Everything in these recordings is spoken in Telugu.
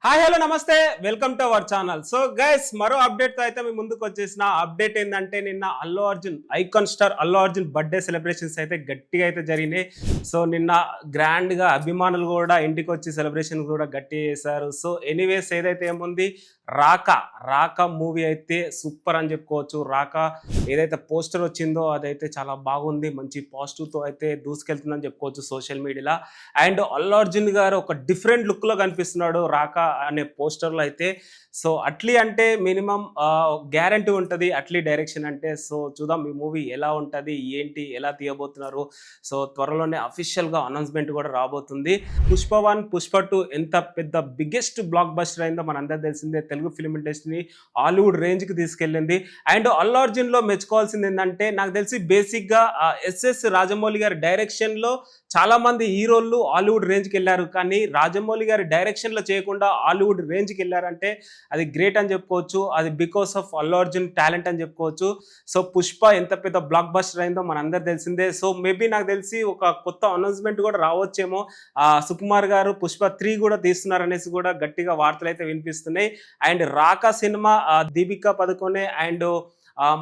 హాయ్ హలో నమస్తే welcome to our channel. So guys మరో అప్డేట్ తో అయితే మీ ముందుకు వచ్చేసిన అప్డేట్ ఏంటంటే నిన్న Allu Arjun icon star Allu Arjun birthday celebrations అయితే గట్టిగా అయితే జరిగినాయి. సో నిన్న గ్రాండ్ గా అభిమానులు కూడా ఇంటికి వచ్చి సెలబ్రేషన్ కూడా గట్టిగా చేశారు. సో ఎనీవేస్ ఏదైతే ఏముంది రాక మూవీ అయితే సూపర్ అని చెప్పుకోవచ్చు. రాక ఏదైతే పోస్టర్ వచ్చిందో అదైతే చాలా బాగుంది, మంచి పాజిటివ్ తో అయితే దూసుకెళ్తుందని చెప్పుకోవచ్చు సోషల్ మీడియాలో. అండ్ అల్లు అర్జున్ గారు ఒక డిఫరెంట్ లుక్ లో కనిపిస్తున్నాడు రాక అనే పోస్టర్ లో అయితే. సో అట్లీ అంటే మినిమం గ్యారంటీ ఉంటుంది అట్లీ డైరెక్షన్ అంటే. సో చూద్దాం ఈ మూవీ ఎలా ఉంటుంది, ఏంటి, ఎలా తీయబోతున్నారు. సో త్వరలోనే అఫీషియల్ గా అనౌన్స్మెంట్ కూడా రాబోతుంది. పుష్ప 1 పుష్ప 2 ఎంత పెద్ద బిగ్గెస్ట్ బ్లాక్ బస్టర్ అయిందో మనందరూ తెలిసిందే. తెలుగు ఫిల్మ్ ఇండస్ట్రీని హాలీవుడ్ రేంజ్ కి తీసుకెళ్ళింది. అండ్ అల్లు అర్జున్ లో మెచ్చుకోవాల్సింది ఏంటంటే నాకు తెలిసి బేసిక్ గా ఎస్ఎస్ రాజమౌళి గారి డైరెక్షన్ లో చాలా మంది హీరోలు హాలీవుడ్ రేంజ్ కి వెళ్ళారు, కానీ రాజమౌళి గారి డైరెక్షన్ లో చేయకుండా హాలీవుడ్ రేంజ్ కి వెళ్ళారంటే అది గ్రేట్ అని చెప్పుకోవచ్చు. అది because of Allu Arjun talent అని చెప్పుకోవచ్చు. సో పుష్ప ఎంత పెద్ద బ్లాక్ బస్టర్ అయిందో మనందరూ తెలిసిందే. సో మేబీ నాకు తెలిసి ఒక కొత్త అనౌన్స్మెంట్ కూడా రావచ్చేమో. సుకుమార్ గారు పుష్ప 3 కూడా తీస్తున్నారు అనేసి కూడా గట్టిగా వార్తలు అయితే వినిపిస్తున్నాయి. And Raka cinema Deepika Padukone and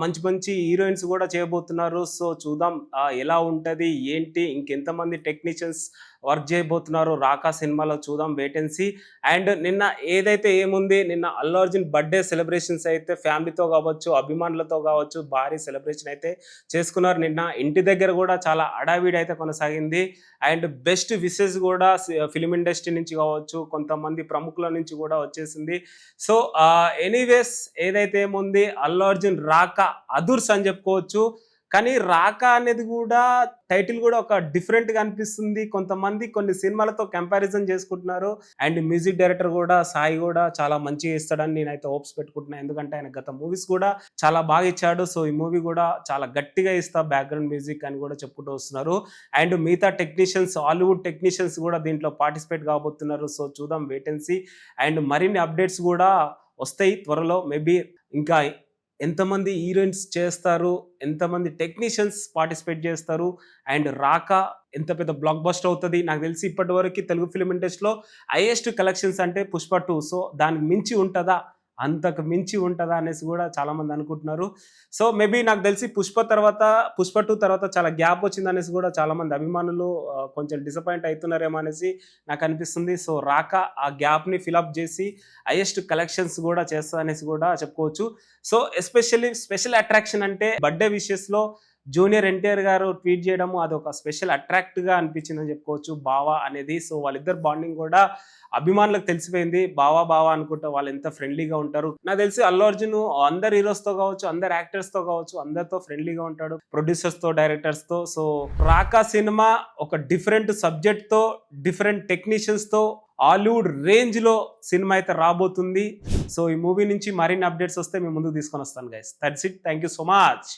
మంచి మంచి హీరోయిన్స్ కూడా చేయబోతున్నారు. సో చూద్దాం ఎలా ఉంటుంది, ఏంటి, ఇంకెంతమంది టెక్నీషియన్స్ వర్క్ చేయబోతున్నారు రాకా సినిమాలో, చూద్దాం వెయిట్ అండ్ సీ. అండ్ నిన్న ఏదైతే ఏముంది, నిన్న అల్లు అర్జున్ బర్త్డే సెలబ్రేషన్స్ అయితే ఫ్యామిలీతో కావచ్చు, అభిమానులతో కావచ్చు భారీ సెలబ్రేషన్ అయితే చేసుకున్నారు. నిన్న ఇంటి దగ్గర కూడా చాలా అడావిడి అయితే కొనసాగింది. అండ్ బెస్ట్ విషెస్ కూడా ఫిలిం ఇండస్ట్రీ నుంచి కావచ్చు, కొంతమంది ప్రముఖుల నుంచి కూడా వచ్చేసింది. సో ఎనీవేస్ ఏదైతే ఏముంది అల్లు అర్జున్ రాక అదుర్స్ అని చెప్పుకోవచ్చు. కానీ రాక అనేది కూడా టైటిల్ కూడా ఒక డిఫరెంట్ గా అనిపిస్తుంది. కొంతమంది కొన్ని సినిమాలతో కంపారిజన్ చేసుకుంటున్నారు. అండ్ మ్యూజిక్ డైరెక్టర్ కూడా సాయి కూడా చాలా మంచిగా ఇస్తాడని నేనైతే హోప్స్ పెట్టుకుంటున్నాను. ఎందుకంటే ఆయన గత మూవీస్ కూడా చాలా బాగా ఇచ్చాడు. సో ఈ మూవీ కూడా చాలా గట్టిగా ఇస్తా బ్యాక్గ్రౌండ్ మ్యూజిక్ అని కూడా చెప్పుకుంటూ వస్తున్నారు. అండ్ మిగతా టెక్నీషియన్స్, హాలీవుడ్ టెక్నీషియన్స్ కూడా దీంట్లో పార్టిసిపేట్ కాబోతున్నారు. సో చూద్దాం వెయిట్ అండ్ సీ. అండ్ మరిన్ని అప్డేట్స్ కూడా వస్తాయి త్వరలో. మేబీ ఇంకా ఎంతమంది హీరోయిన్స్ చేస్తారు, ఎంతమంది టెక్నీషియన్స్ పార్టిసిపేట్ చేస్తారు, అండ్ రాక ఎంత పెద్ద బ్లాక్ బస్టర్ అవుతుంది. నాకు తెలిసి ఇప్పటి వరకు తెలుగు ఫిలిం ఇండస్ట్రీలో హైయెస్ట్ కలెక్షన్స్ అంటే పుష్ప 2. సో దానికి మించి ఉంటుందా, అంతకు మించి ఉంటుందా అనేసి కూడా చాలా మంది అనుకుంటున్నారు. సో మేబీ నాకు తెలిసి పుష్ప 2 తర్వాత చాలా గ్యాప్ వచ్చింది అనేసి కూడా చాలా మంది అభిమానులు కొంచెం డిసప్పాయింట్ అవుతున్నారేమో అనేసి నాకు అనిపిస్తుంది. సో రాక ఆ గ్యాప్ ని ఫిలప్ చేసి హైయెస్ట్ కలెక్షన్స్ కూడా చేస్తా అనేసి కూడా చెప్పుకోవచ్చు. సో ఎస్పెషల్లీ స్పెషల్ అట్రాక్షన్ అంటే బర్త్డే విషెస్ లో జూనియర్ ఎన్టీఆర్ గారు ట్వీట్ చేయడము అది ఒక స్పెషల్ అట్రాక్ట్ గా అనిపించిందని చెప్పుకోవచ్చు బావా అనేది. సో వాళ్ళిద్దరు బాండింగ్ కూడా అభిమానులకు తెలిసిపోయింది. బావా అనుకుంటా వాళ్ళు ఎంత ఫ్రెండ్లీగా ఉంటారు. నాకు తెలిసి అల్లు అర్జున్ అందరు హీరోస్ తో కావచ్చు, అందరు యాక్టర్స్ తో కావచ్చు, అందరితో ఫ్రెండ్లీగా ఉంటాడు, ప్రొడ్యూసర్స్ తో, డైరెక్టర్స్ తో. సో రాకా సినిమా ఒక డిఫరెంట్ సబ్జెక్ట్ తో, డిఫరెంట్ టెక్నీషియన్స్ తో హాలీవుడ్ రేంజ్ లో సినిమా అయితే రాబోతుంది. సో ఈ మూవీ నుంచి మరిన్ని అప్డేట్స్ వస్తే మేము ముందుకు తీసుకొని వస్తాను guys. That's it. Thank you so much.